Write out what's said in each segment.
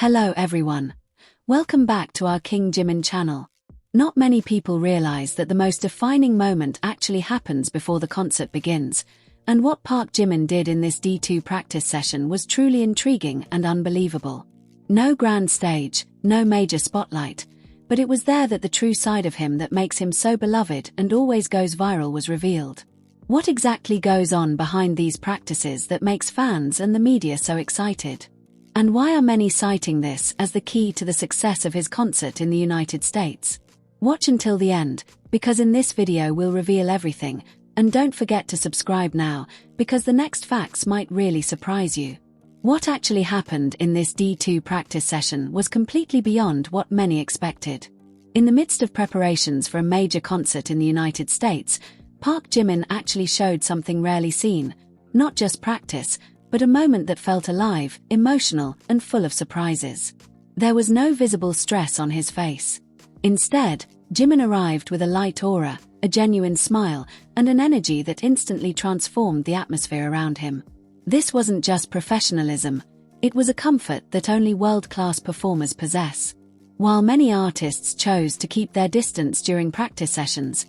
Hello everyone. Welcome back to our King Jimin channel. Not many people realize that the most defining moment actually happens before the concert begins, and what Park Jimin did in this D2 practice session was truly intriguing and unbelievable. No grand stage, no major spotlight, but it was there that the true side of him that makes him so beloved and always goes viral was revealed. What exactly goes on behind these practices that makes fans and the media so excited? And why are many citing this as the key to the success of his concert in the United States? Watch until the end, because in this video we'll reveal everything, and don't forget to subscribe now, because the next facts might really surprise you. What actually happened in this D2 practice session was completely beyond what many expected. In the midst of preparations for a major concert in the United States, Park Jimin actually showed something rarely seen, not just practice, but a moment that felt alive, emotional, and full of surprises. There was no visible stress on his face. Instead, Jimin arrived with a light aura, a genuine smile, and an energy that instantly transformed the atmosphere around him. This wasn't just professionalism, it was a comfort that only world-class performers possess. While many artists chose to keep their distance during practice sessions,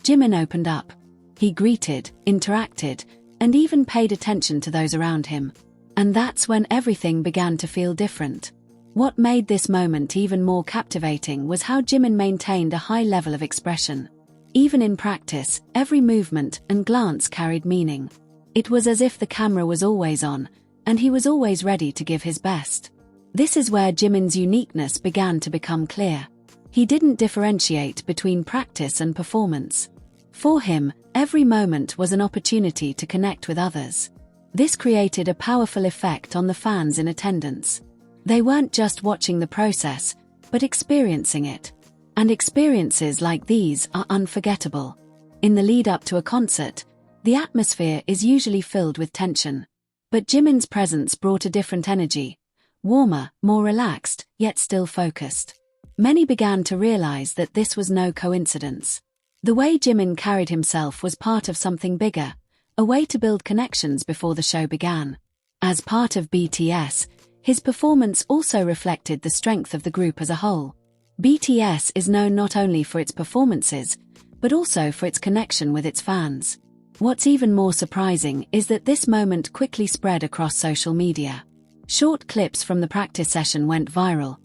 Jimin opened up. He greeted, interacted, and even paid attention to those around him. And that's when everything began to feel different. What made this moment even more captivating was how Jimin maintained a high level of expression. Even in practice, every movement and glance carried meaning. It was as if the camera was always on, and he was always ready to give his best. This is where Jimin's uniqueness began to become clear. He didn't differentiate between practice and performance. For him, every moment was an opportunity to connect with others. This created a powerful effect on the fans in attendance. They weren't just watching the process, but experiencing it. And experiences like these are unforgettable. In the lead-up to a concert, the atmosphere is usually filled with tension. But Jimin's presence brought a different energy. Warmer, more relaxed, yet still focused. Many began to realize that this was no coincidence. The way Jimin carried himself was part of something bigger, a way to build connections before the show began. As part of BTS, his performance also reflected the strength of the group as a whole. BTS is known not only for its performances, but also for its connection with its fans. What's even more surprising is that this moment quickly spread across social media. Short clips from the practice session went viral,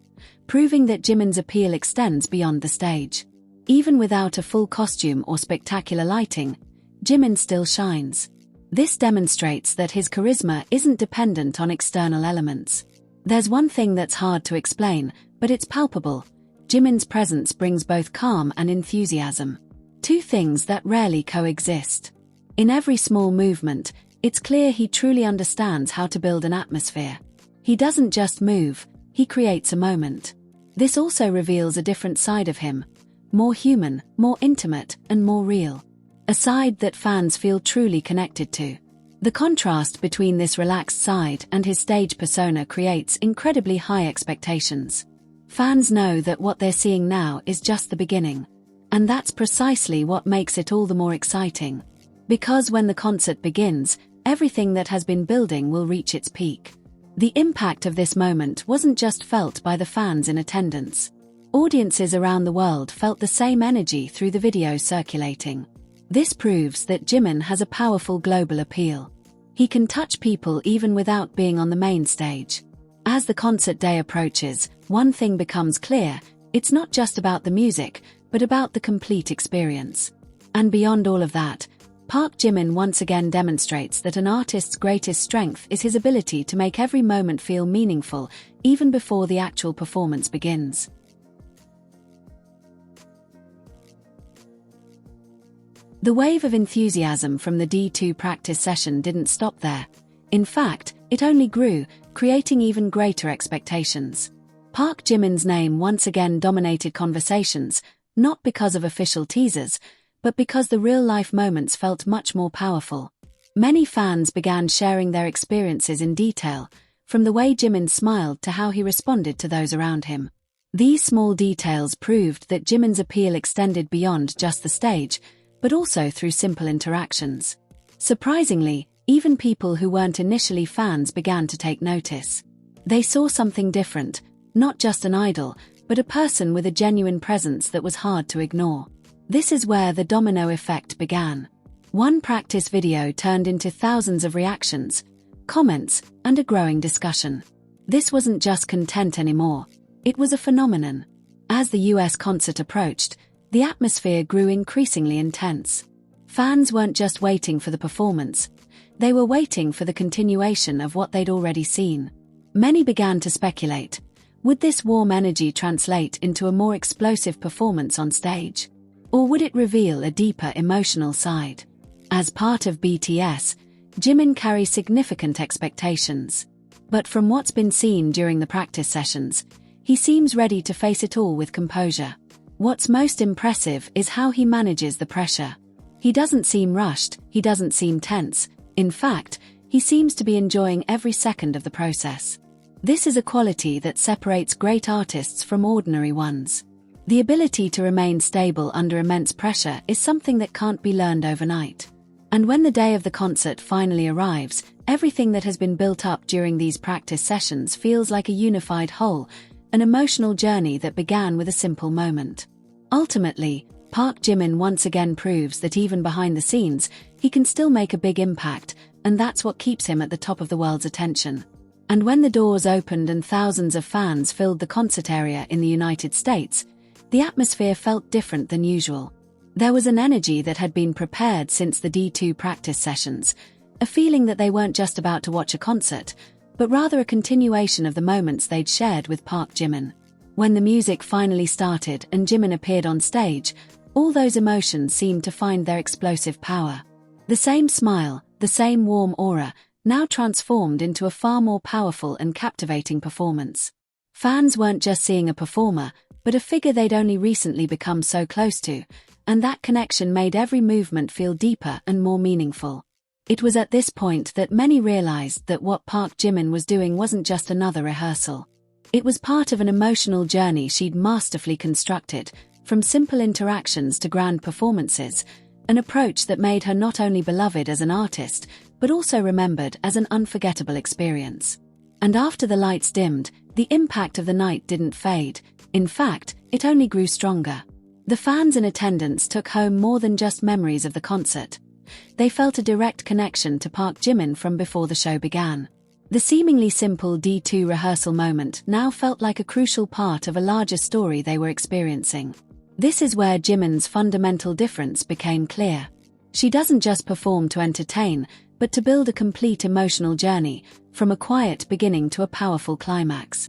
proving that Jimin's appeal extends beyond the stage. Even without a full costume or spectacular lighting, Jimin still shines. This demonstrates that his charisma isn't dependent on external elements. There's one thing that's hard to explain, but it's palpable. Jimin's presence brings both calm and enthusiasm. Two things that rarely coexist. In every small movement, it's clear he truly understands how to build an atmosphere. He doesn't just move, he creates a moment. This also reveals a different side of him. More human, more intimate, and more real. A side that fans feel truly connected to. The contrast between this relaxed side and his stage persona creates incredibly high expectations. Fans know that what they're seeing now is just the beginning. And that's precisely what makes it all the more exciting. Because when the concert begins, everything that has been building will reach its peak. The impact of this moment wasn't just felt by the fans in attendance. Audiences around the world felt the same energy through the videos circulating. This proves that Jimin has a powerful global appeal. He can touch people even without being on the main stage. As the concert day approaches, one thing becomes clear: it's not just about the music, but about the complete experience. And beyond all of that, Park Jimin once again demonstrates that an artist's greatest strength is his ability to make every moment feel meaningful, even before the actual performance begins. The wave of enthusiasm from the D2 practice session didn't stop there. In fact, it only grew, creating even greater expectations. Park Jimin's name once again dominated conversations, not because of official teasers, but because the real-life moments felt much more powerful. Many fans began sharing their experiences in detail, from the way Jimin smiled to how he responded to those around him. These small details proved that Jimin's appeal extended beyond just the stage, but also through simple interactions. Surprisingly, even people who weren't initially fans began to take notice. They saw something different, Not just an idol, but a person with a genuine presence that was hard to ignore. This is where the domino effect began. One practice video turned into thousands of reactions, comments, and a growing discussion. This wasn't just content anymore. It was a phenomenon. As the US concert approached, the atmosphere grew increasingly intense. Fans weren't just waiting for the performance. They were waiting for the continuation of what they'd already seen. Many began to speculate. Would this warm energy translate into a more explosive performance on stage? Or would it reveal a deeper emotional side? As part of BTS, Jimin carries significant expectations. But from what's been seen during the practice sessions, he seems ready to face it all with composure. What's most impressive is how he manages the pressure. He doesn't seem rushed, he doesn't seem tense. In fact, he seems to be enjoying every second of the process. This is a quality that separates great artists from ordinary ones. The ability to remain stable under immense pressure is something that can't be learned overnight. And when the day of the concert finally arrives, everything that has been built up during these practice sessions feels like a unified whole, an emotional journey that began with a simple moment. Ultimately, Park Jimin once again proves that even behind the scenes, he can still make a big impact, and that's what keeps him at the top of the world's attention. And when the doors opened and thousands of fans filled the concert area in the United States, the atmosphere felt different than usual. There was an energy that had been prepared since the D2 practice sessions, a feeling that they weren't just about to watch a concert, but rather a continuation of the moments they'd shared with Park Jimin. When the music finally started and Jimin appeared on stage, all those emotions seemed to find their explosive power. The same smile, the same warm aura, now transformed into a far more powerful and captivating performance. Fans weren't just seeing a performer, but a figure they'd only recently become so close to, and that connection made every movement feel deeper and more meaningful. It was at this point that many realized that what Park Jimin was doing wasn't just another rehearsal. It was part of an emotional journey she'd masterfully constructed, from simple interactions to grand performances, an approach that made her not only beloved as an artist, but also remembered as an unforgettable experience. And after the lights dimmed, the impact of the night didn't fade. In fact, it only grew stronger. The fans in attendance took home more than just memories of the concert. They felt a direct connection to Park Jimin from before the show began. The seemingly simple D2 rehearsal moment now felt like a crucial part of a larger story they were experiencing. This is where Jimin's fundamental difference became clear. She doesn't just perform to entertain, but to build a complete emotional journey, from a quiet beginning to a powerful climax.